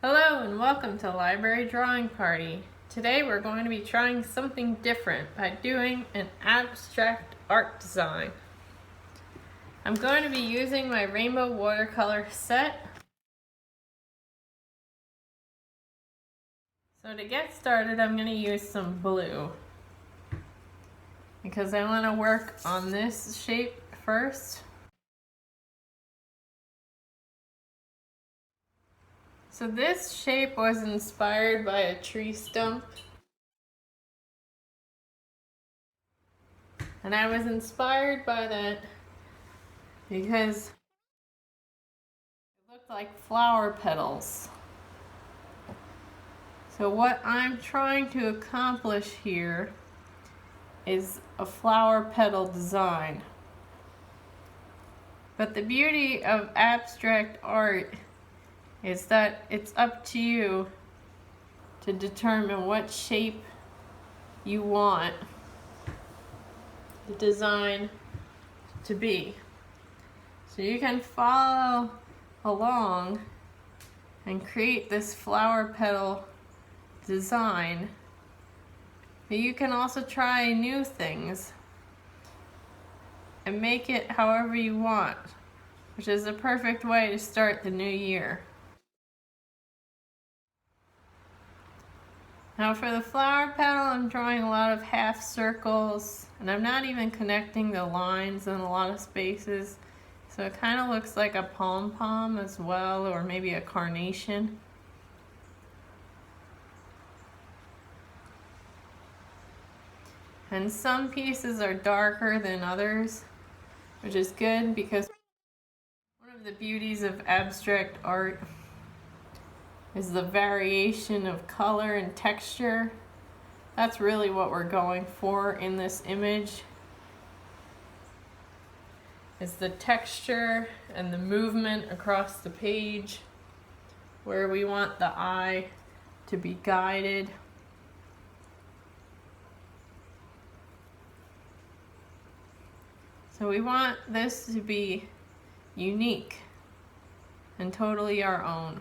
Hello and welcome to Library Drawing Party. Today we're going to be trying something different by doing an abstract art design. I'm going to be using my rainbow watercolor set. So to get started, I'm going to use some blue because I want to work on this shape first. So this shape was inspired by a tree stump. And I was inspired by that because it looked like flower petals. So what I'm trying to accomplish here is a flower petal design. But the beauty of abstract art is that it's up to you to determine what shape you want the design to be. So you can follow along and create this flower petal design, but you can also try new things and make it however you want, which is a perfect way to start the new year. Now for the flower petal, I'm drawing a lot of half circles, and I'm not even connecting the lines in a lot of spaces. So it kind of looks like a pom-pom as well, or maybe a carnation. And some pieces are darker than others, which is good because one of the beauties of abstract art is the variation of color and texture. That's really what we're going for in this image, is the texture and the movement across the page where we want the eye to be guided. So we want this to be unique and totally our own.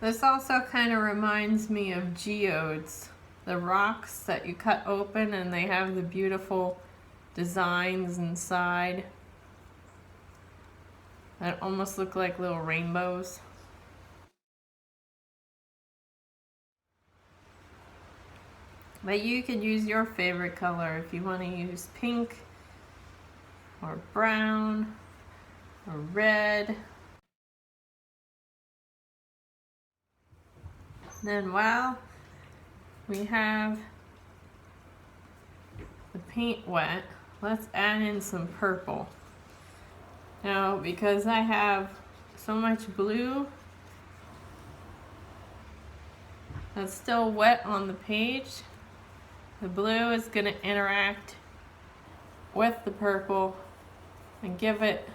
This also kind of reminds me of geodes, the rocks that you cut open and they have the beautiful designs inside that almost look like little rainbows. But you could use your favorite color if you want to use pink or brown or red. Then while we have the paint wet, let's add in some purple. Now, because I have so much blue that's still wet on the page, the blue is going to interact with the purple and give it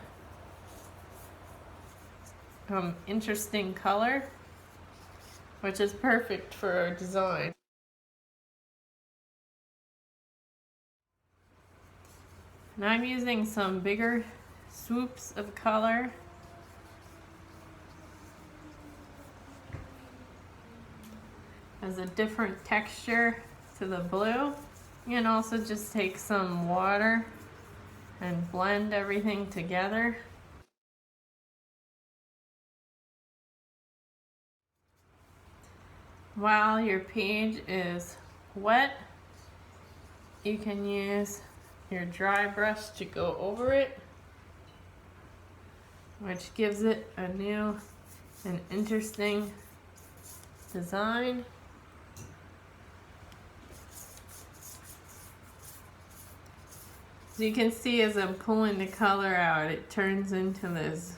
interesting color, which is perfect for our design. And I'm using some bigger swoops of color. As a different texture to the blue. You can also just take some water and blend everything together. While your page is wet, you can use your dry brush to go over it, which gives it a new and interesting design. So you can see as I'm pulling the color out, it turns into this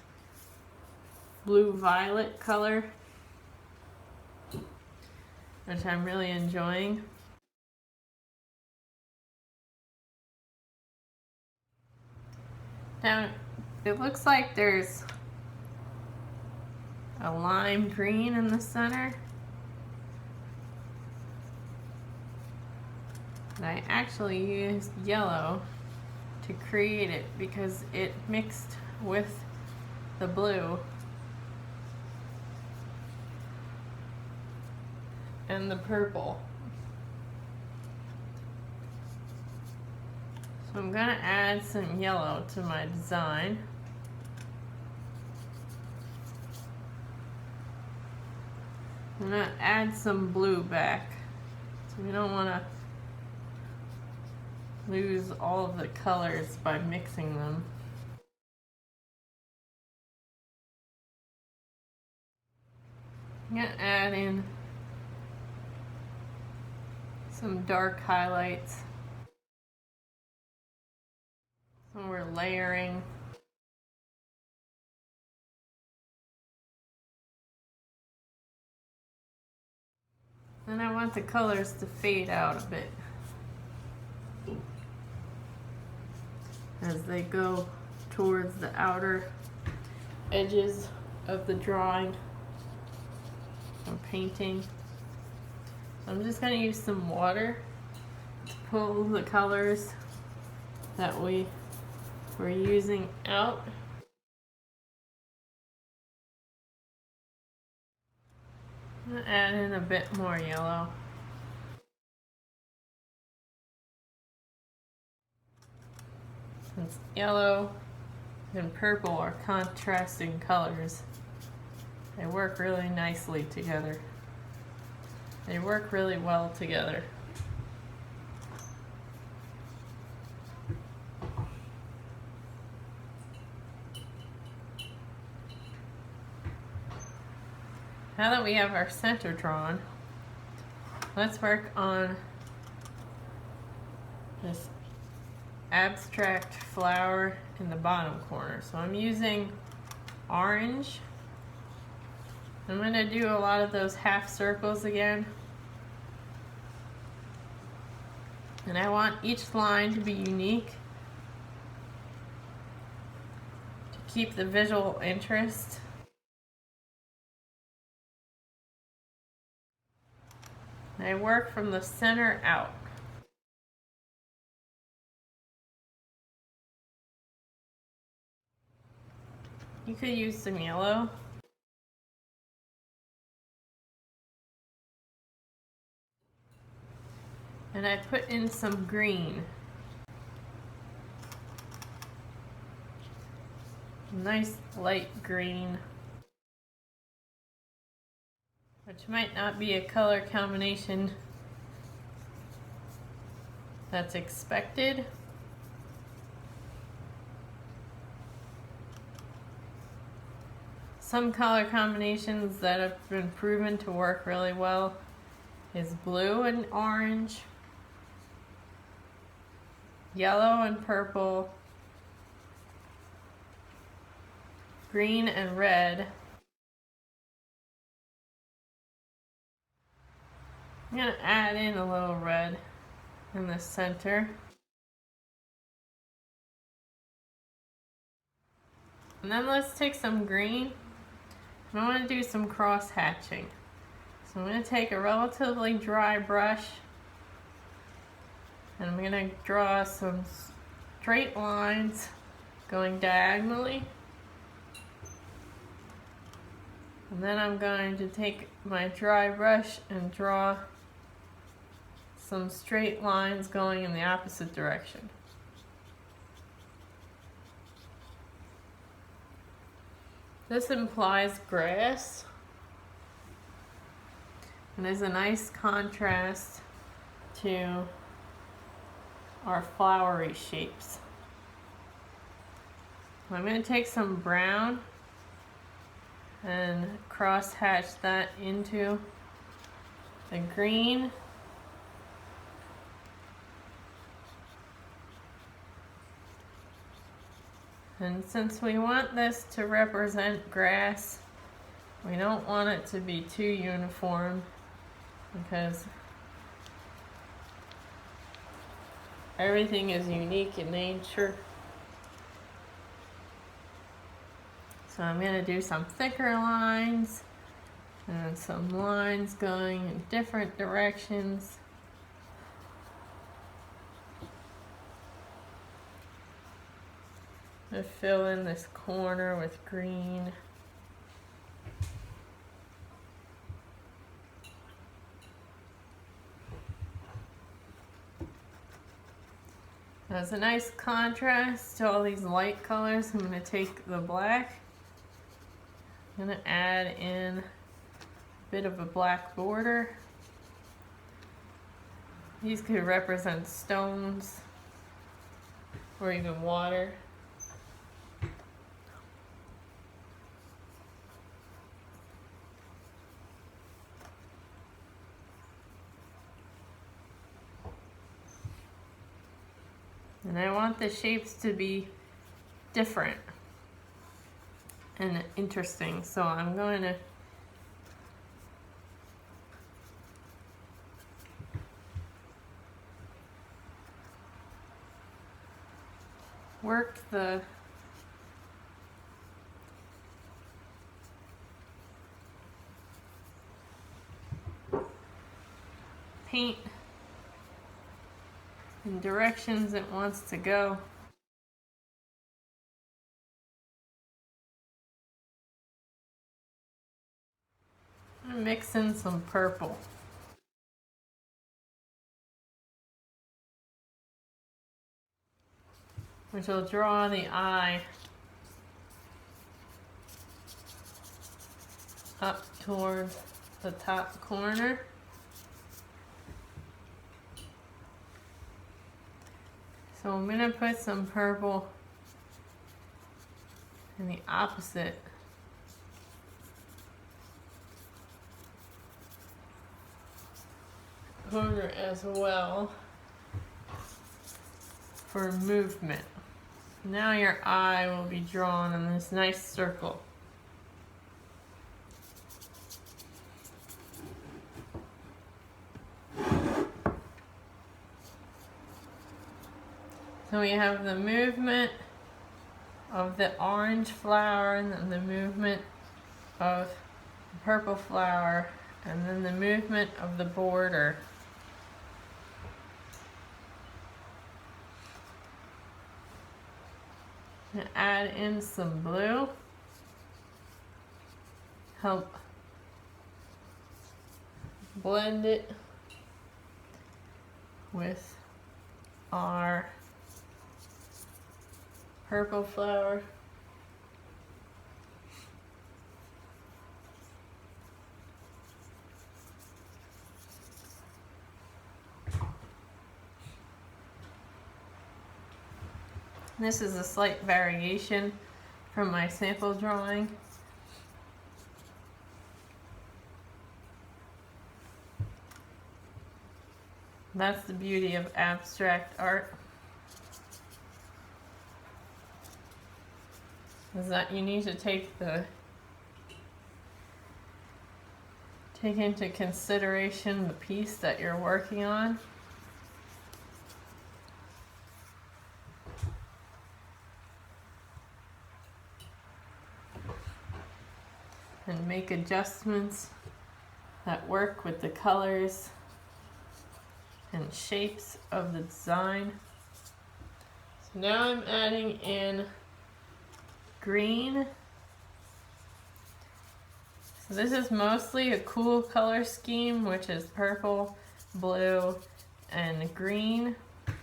blue-violet color, which I'm really enjoying. Now, it looks like there's a lime green in the center. And I actually used yellow to create it because it mixed with the blue and the purple. So I'm gonna add some yellow to my design. I'm gonna add some blue back. So we don't wanna lose all of the colors by mixing them. I'm gonna add in some dark highlights. So we're layering. Then I want the colors to fade out a bit as they go towards the outer edges of the drawing and painting. So I'm just going to use some water to pull the colors that we were using out. I'm going to add in a bit more yellow. Since yellow and purple are contrasting colors, they work really nicely together. They work really well together. Now that we have our center drawn, let's work on this abstract flower in the bottom corner. So I'm using orange. I'm going to do a lot of those half circles again. And I want each line to be unique to keep the visual interest. And I work from the center out. You could use some yellow. And I put in some green. Nice light green, which might not be a color combination that's expected. Some color combinations that have been proven to work really well is blue and orange, yellow and purple, green and red. I'm going to add in a little red in the center. And then let's take some green, and I want to do some cross hatching. So I'm going to take a relatively dry brush, and I'm going to draw some straight lines going diagonally. And then I'm going to take my dry brush and draw some straight lines going in the opposite direction. This implies grass and is a nice contrast to our flowery shapes. I'm going to take some brown and cross hatch that into the green. And since we want this to represent grass, we don't want it to be too uniform because everything is unique in nature. So I'm going to do some thicker lines and some lines going in different directions. I'm gonna fill in this corner with green. That's a nice contrast to all these light colors. I'm going to take the black. I'm going to add in a bit of a black border. These could represent stones or even water. And I want the shapes to be different and interesting. So I'm going to work the paint in directions it wants to go. I'm gonna mix in some purple. Which will draw the eye up towards the top corner. So I'm gonna put some purple in the opposite corner as well for movement. Now your eye will be drawn in this nice circle. So we have the movement of the orange flower, and then the movement of the purple flower, and then the movement of the border. And add in some blue. Help blend it with our purple flower. This is a slight variation from my sample drawing. That's the beauty of abstract art, is that you need to take into consideration the piece that you're working on. And make adjustments that work with the colors and shapes of the design. So now I'm adding in green. So this is mostly a cool color scheme, which is purple, blue, and green. If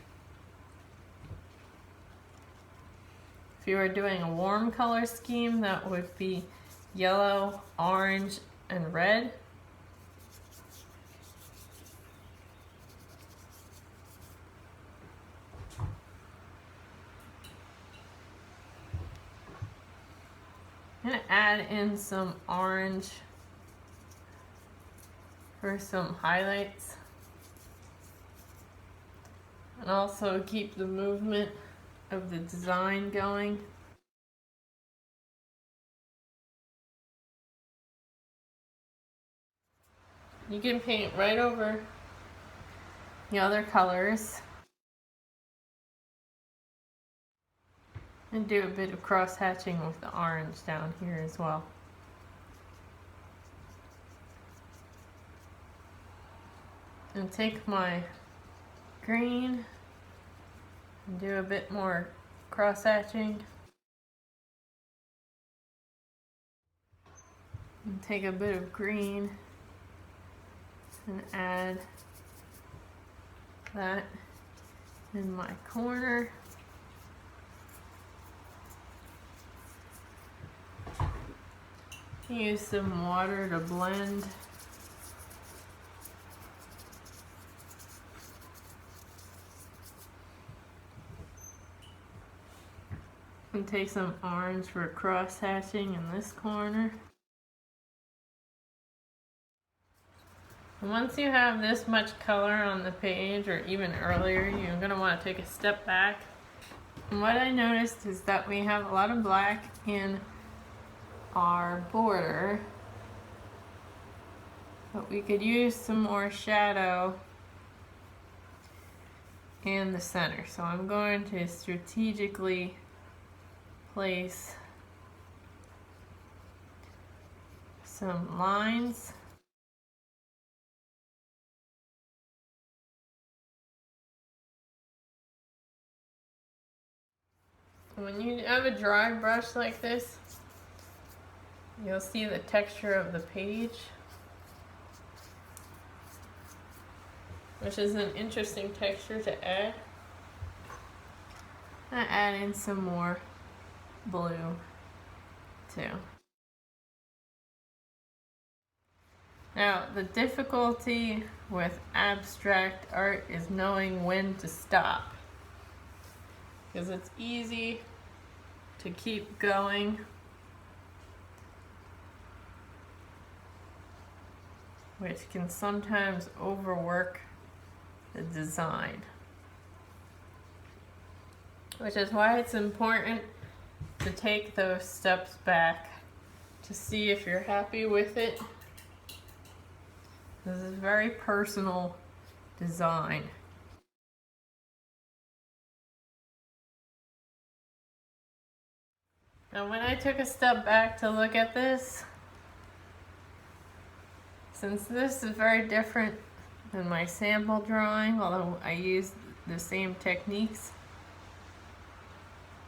you were doing a warm color scheme, that would be yellow, orange, and red. I'm going to add in some orange for some highlights, and also keep the movement of the design going. You can paint right over the other colors and do a bit of cross hatching with the orange down here as well. And take my green and do a bit more cross hatching. And take a bit of green and add that in my corner. Use some water to blend. And take some orange for cross hatching in this corner. And once you have this much color on the page, or even earlier, you're going to want to take a step back. And what I noticed is that we have a lot of black in our border, but we could use some more shadow in the center. So I'm going to strategically place some lines. When you have a dry brush like this, you'll see the texture of the page, which is an interesting texture to add. I add in some more blue too. Now, the difficulty with abstract art is knowing when to stop, because it's easy to keep going, which can sometimes overwork the design. Which is why it's important to take those steps back to see if you're happy with it. This is very personal design. Now, when I took a step back to look at this, since this is very different than my sample drawing, although I used the same techniques,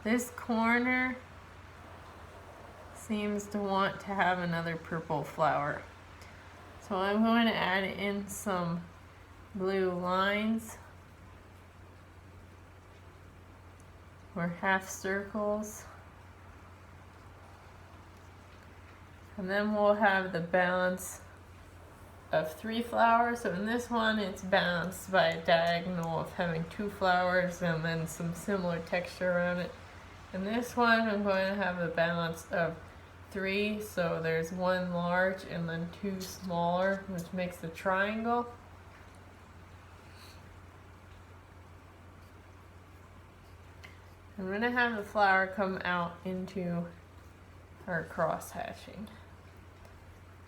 this corner seems to want to have another purple flower. So I'm going to add in some blue lines or half circles. And then we'll have the balance of 3 flowers. So in this one, it's balanced by a diagonal of having 2 flowers and then some similar texture around it. In this one, I'm going to have a balance of 3, so there's 1 large and then 2 smaller, which makes a triangle. I'm going to have the flower come out into our cross hatching.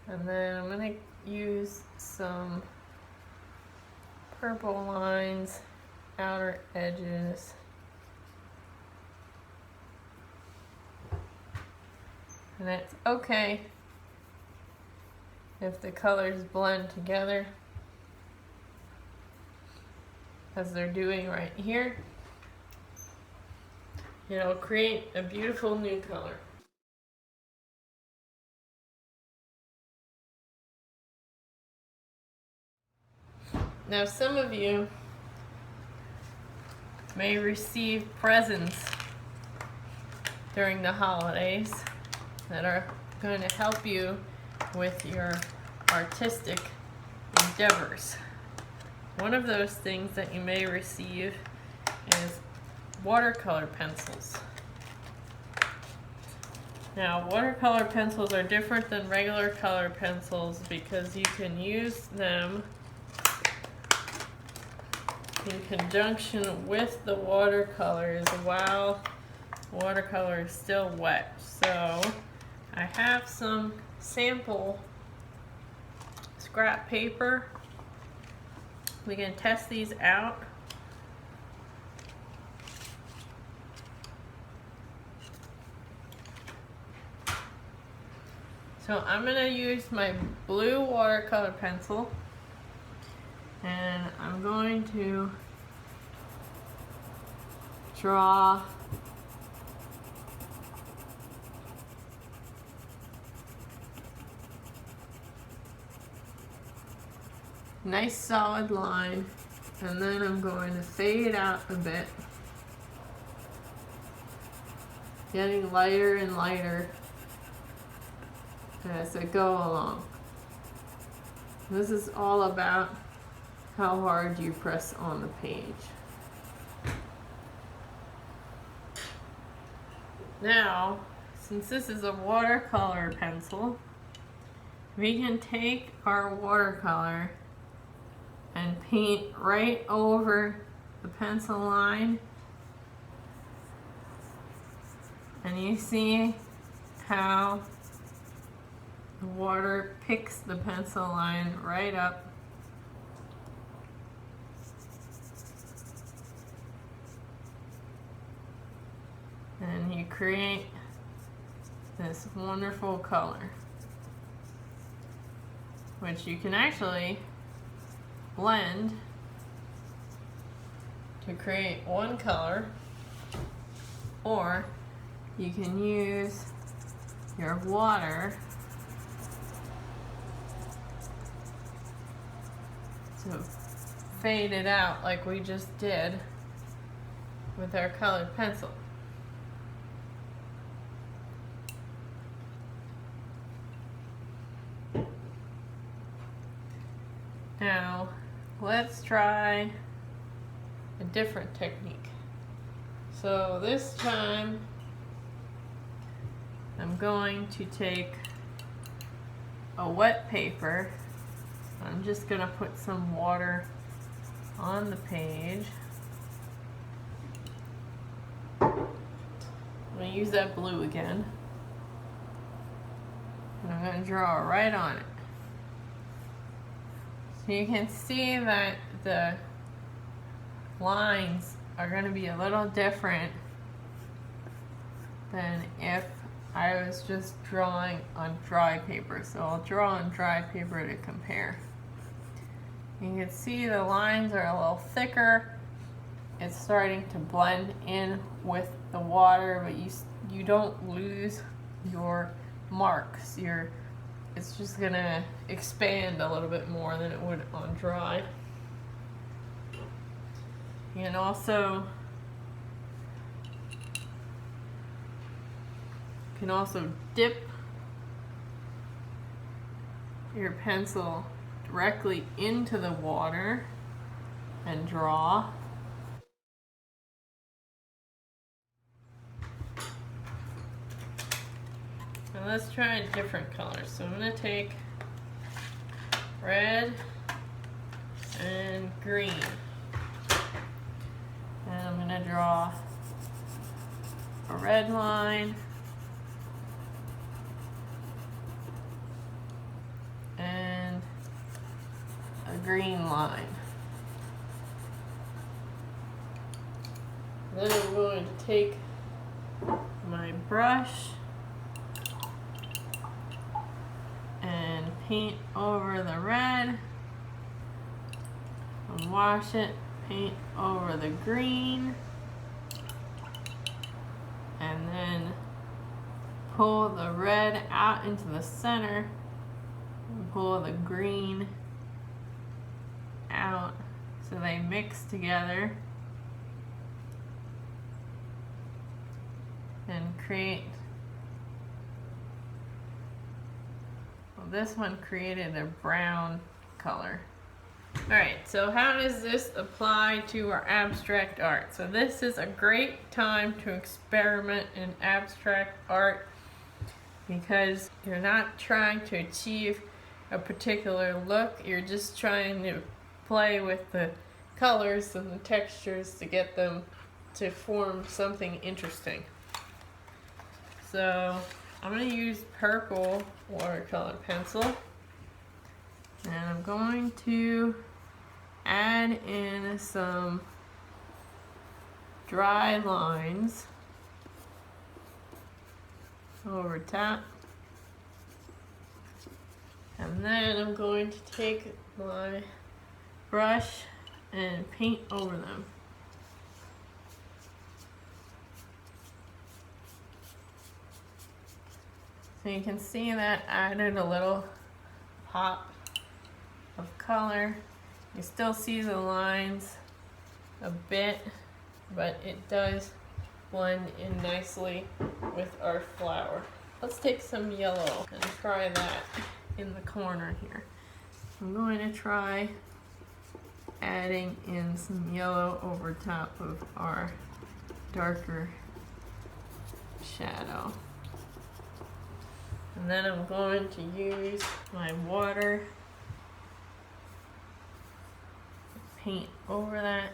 And then I'm going to use some purple lines, outer edges. And it's okay if the colors blend together, as they're doing right here. It'll create a beautiful new color. Now, some of you may receive presents during the holidays that are going to help you with your artistic endeavors. One of those things that you may receive is watercolor pencils. Now, watercolor pencils are different than regular color pencils because you can use them in conjunction with the watercolors while watercolor is still wet. So I have some sample scrap paper. We can test these out. So I'm going to use my blue watercolor pencil, and I'm going to draw nice solid line, and then I'm going to fade out a bit, getting lighter and lighter as I go along. This is all about how hard you press on the page. Now, since this is a watercolor pencil, we can take our watercolor and paint right over the pencil line. And you see how the water picks the pencil line right up. And you create this wonderful color, which you can actually blend to create one color, or you can use your water to fade it out like we just did with our colored pencil. Now, let's try a different technique. So this time, I'm going to take a wet paper. I'm just going to put some water on the page. I'm going to use that blue again. And I'm going to draw right on it. So you can see that the lines are going to be a little different than if I was just drawing on dry paper. So I'll draw on dry paper to compare. You can see the lines are a little thicker. It's starting to blend in with the water, but you don't lose your marks. It's just gonna expand a little bit more than it would on dry. You can also dip your pencil directly into the water and draw. Now let's try a different color. So I'm going to take red and green. And I'm going to draw a red line and a green line. Then I'm going to take my brush and paint over the red, and wash it, paint over the green, and then pull the red out into the center and pull the green out so they mix together and create. Well, this one created a brown color. Alright, so how does this apply to our abstract art? So this is a great time to experiment in abstract art because you're not trying to achieve a particular look, you're just trying to play with the colors and the textures to get them to form something interesting. So I'm going to use purple watercolor pencil, and I'm going to add in some dry lines over top, and then I'm going to take my brush and paint over them. So you can see that added a little pop of color You still see the lines a bit, but it does blend in nicely with our flower. Let's take some yellow and try that in the corner here. I'm going to try adding in some yellow over top of our darker shadow. And then I'm going to use my water, paint over that.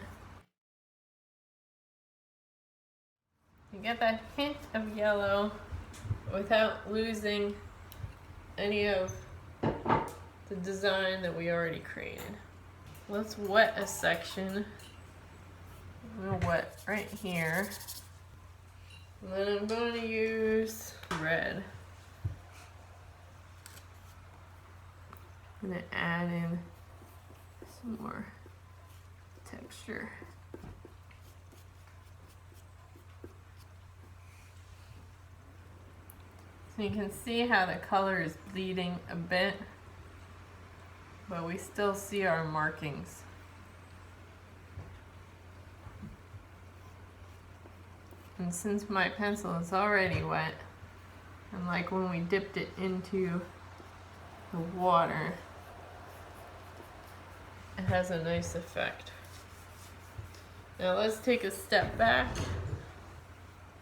You get that hint of yellow without losing any of the design that we already created. Let's wet a section. I'm gonna wet right here. And then I'm going to use red. I'm gonna add in some more texture. So you can see how the color is bleeding a bit, but we still see our markings. And since my pencil is already wet, and like when we dipped it into the water, it has a nice effect. Now let's take a step back,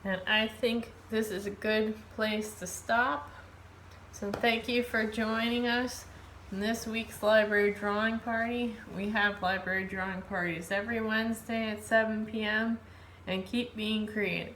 and I think this is a good place to stop. So thank you for joining us in this week's library drawing party. We have library drawing parties every Wednesday at 7 p.m. and keep being creative.